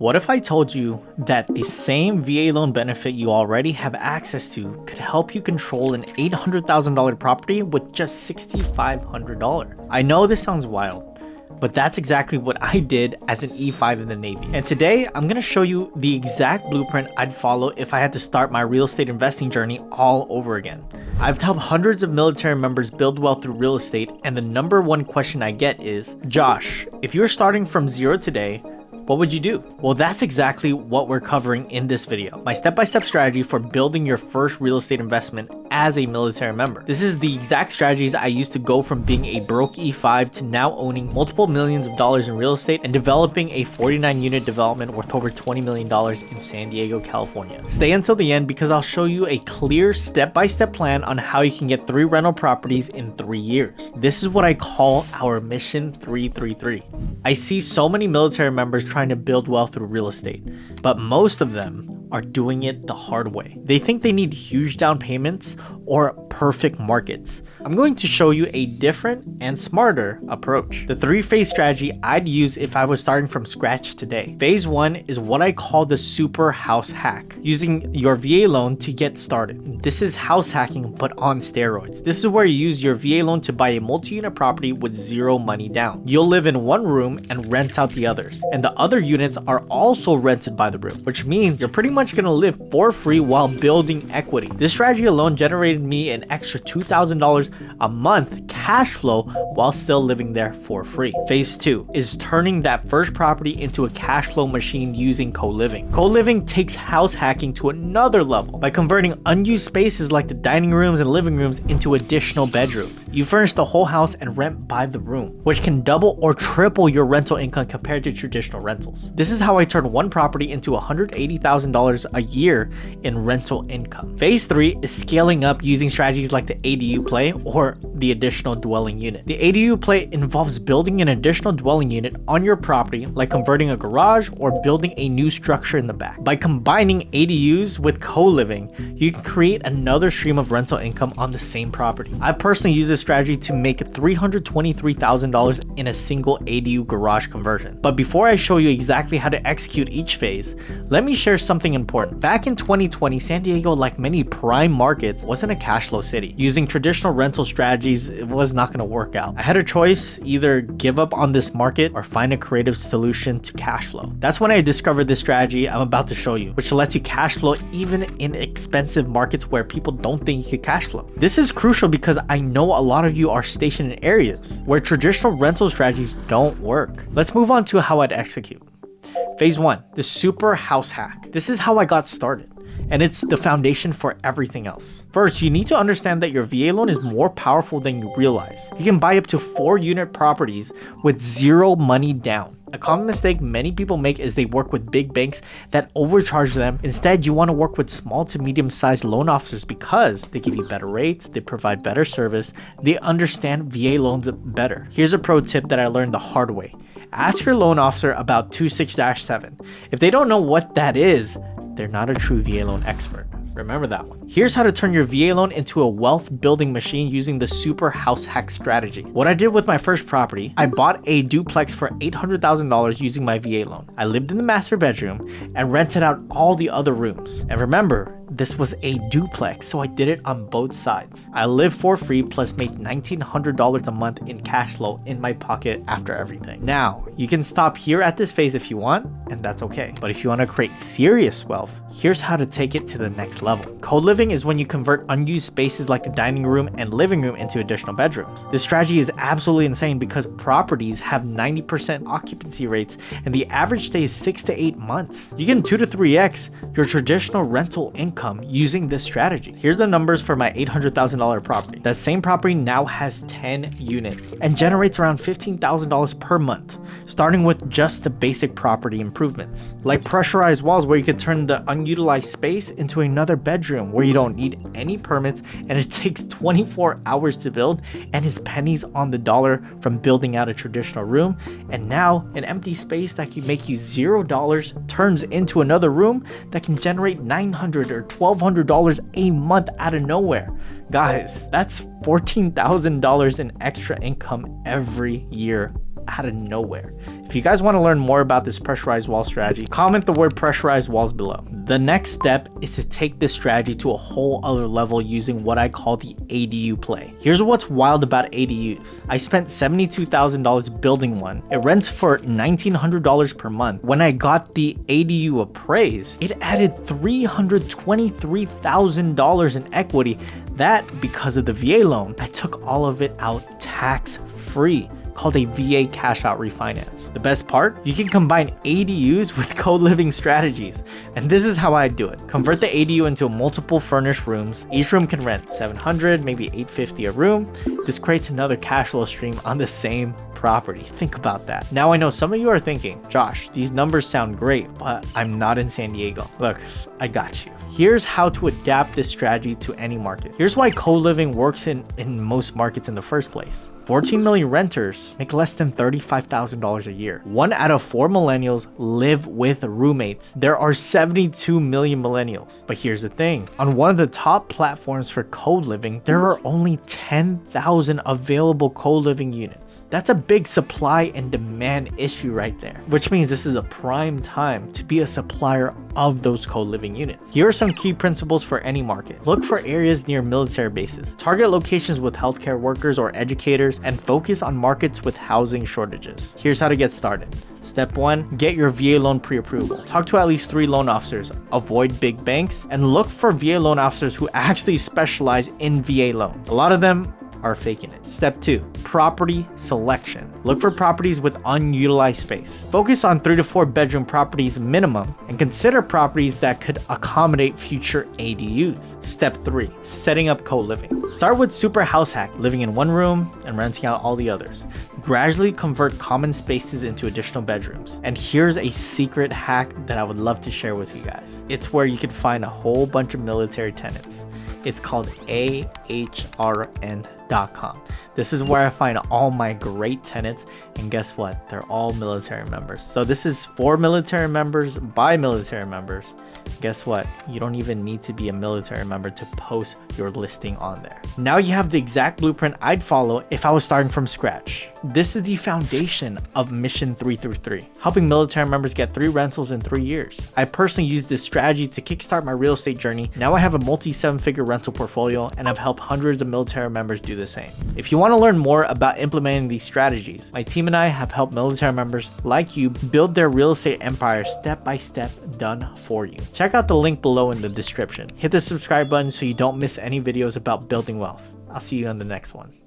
What if I told you that the same VA loan benefit you already have access to could help you control an $800,000 property with just $6,500? I know this sounds wild, but that's exactly what I did as an E5 in the Navy. And today, I'm gonna show you the exact blueprint I'd follow if I had to start my real estate investing journey all over again. I've helped hundreds of military members build wealth through real estate, and the number one question I get is, Josh, if you're starting from zero today, what would you do? Well, that's exactly what we're covering in this video. My step-by-step strategy for building your first real estate investment as a military member. This is the exact strategies I used to go from being a broke E5 to now owning multiple millions of dollars in real estate and developing a 49 unit development worth over $20 million in San Diego, California. Stay until the end because I'll show you a clear step-by-step plan on how you can get 3 rental properties in 3 years. This is what I call our Mission 333. I see so many military members trying to build wealth through real estate, but most of them are doing it the hard way. They think they need huge down payments or perfect markets. I'm going to show you a different and smarter approach. The 3-phase strategy I'd use if I was starting from scratch today. Phase 1 is what I call the super house hack, using your VA loan to get started. This is house hacking but on steroids. This is where you use your VA loan to buy a multi-unit property with 0 money down. You'll live in one room and rent out the others, and the other units are also rented by the room, which means you're pretty much gonna live for free while building equity. This strategy alone generated me an extra $2,000 a month cash flow while still living there for free. Phase 2 is turning that first property into a cash flow machine using co-living. Co-living takes house hacking to another level by converting unused spaces like the dining rooms and living rooms into additional bedrooms. You furnish the whole house and rent by the room, which can double or triple your rental income compared to traditional rentals. This is how I turned one property into $180,000 a year in rental income. Phase 3 is scaling up using strategies like the ADU play or the additional dwelling unit. The ADU play involves building an additional dwelling unit on your property, like converting a garage or building a new structure in the back. By combining ADUs with co-living, you can create another stream of rental income on the same property. I've personally used this strategy to make $323,000 in a single ADU garage conversion. But before I show you exactly how to execute each phase, let me share something important. Back in 2020, San Diego, like many prime markets, wasn't a cash flow city. Using traditional rental strategies, it was not going to work out. I had a choice: either give up on this market or find a creative solution to cash flow. That's when I discovered this strategy I'm about to show you, which lets you cash flow even in expensive markets where people don't think you could cash flow. This is crucial because I know a lot of you are stationed in areas where traditional rental strategies don't work. Let's move on to how I'd execute. Phase 1, the super house hack. This is how I got started, and it's the foundation for everything else. First, you need to understand that your VA loan is more powerful than you realize. You can buy up to 4 unit properties with 0 money down. A common mistake many people make is they work with big banks that overcharge them. Instead, you want to work with small to medium-sized loan officers because they give you better rates, they provide better service, they understand VA loans better. Here's a pro tip that I learned the hard way. Ask your loan officer about 26-7. If they don't know what that is, they're not a true VA loan expert. Remember that one. Here's how to turn your VA loan into a wealth building machine using the super house hack strategy. What I did with my first property, I bought a duplex for $800,000 using my VA loan. I lived in the master bedroom and rented out all the other rooms. And remember, this was a duplex, so I did it on both sides. I lived for free plus made $1,900 a month in cash flow in my pocket after everything. Now, you can stop here at this phase if you want, and that's okay. But if you want to create serious wealth, here's how to take it to the next level. Co-living is when you convert unused spaces like the dining room and living room into additional bedrooms. This strategy is absolutely insane because properties have 90% occupancy rates and the average stay is 6 to 8 months. You can 2 to 3x your traditional rental income using this strategy. Here's the numbers for my $800,000 property. That same property now has 10 units and generates around $15,000 per month, starting with just the basic property improvements, like pressurized walls where you could turn the unutilized space into another bedroom where you don't need any permits and it takes 24 hours to build and is pennies on the dollar from building out a traditional room. And now an empty space that can make you $0 turns into another room that can generate $900 or $1,200 a month out of nowhere. Guys, that's $14,000 in extra income every year out of nowhere. If you guys want to learn more about this pressurized wall strategy, comment the word pressurized walls below. The next step is to take this strategy to a whole other level using what I call the ADU play. Here's what's wild about ADUs. I spent $72,000 building one. It rents for $1,900 per month. When I got the ADU appraised, it added $323,000 in equity. That, because of the VA loan, I took all of it out tax-free, called a VA cash out refinance. The best part, you can combine ADUs with co-living strategies. And this is how I do it. Convert the ADU into multiple furnished rooms. Each room can rent $700, maybe $850 a room. This creates another cash flow stream on the same property. Think about that. Now I know some of you are thinking, Josh, these numbers sound great, but I'm not in San Diego. Look, I got you. Here's how to adapt this strategy to any market. Here's why co-living works in most markets in the first place. 14 million renters make less than $35,000 a year. 1 out of 4 millennials live with roommates. There are 72 million millennials. But here's the thing. On one of the top platforms for co-living, there are only 10,000 available co-living units. That's a big supply and demand issue right there, which means this is a prime time to be a supplier of those co-living units. Here are some key principles for any market. Look for areas near military bases. Target locations with healthcare workers or educators, and focus on markets with housing shortages. Here's how to get started. Step 1, get your VA loan pre-approval. Talk to at least 3 loan officers. Avoid big banks and look for VA loan officers who actually specialize in VA loans. A lot of them are faking it. Step 2, property selection. Look for properties with unutilized space. Focus on 3 to 4 bedroom properties minimum and consider properties that could accommodate future ADUs. Step 3, setting up co-living. Start with super house hack, living in one room and renting out all the others. Gradually convert common spaces into additional bedrooms. And here's a secret hack that I would love to share with you guys. It's where you can find a whole bunch of military tenants. It's called ahrn.com. This is where I find all my great tenants, and guess what? They're all military members. So this is for military members by military members. Guess what? You don't even need to be a military member to post your listing on there. Now you have the exact blueprint I'd follow if I was starting from scratch. This is the foundation of Mission 333, helping military members get 3 rentals in 3 years. I personally used this strategy to kickstart my real estate journey. Now I have a multi-7-figure rental portfolio, and I've helped hundreds of military members do the same. If you want to learn more about implementing these strategies, my team and I have helped military members like you build their real estate empire step by step, done for you. Check out the link below in the description. Hit the subscribe button so you don't miss any videos about building wealth. I'll see you on the next one.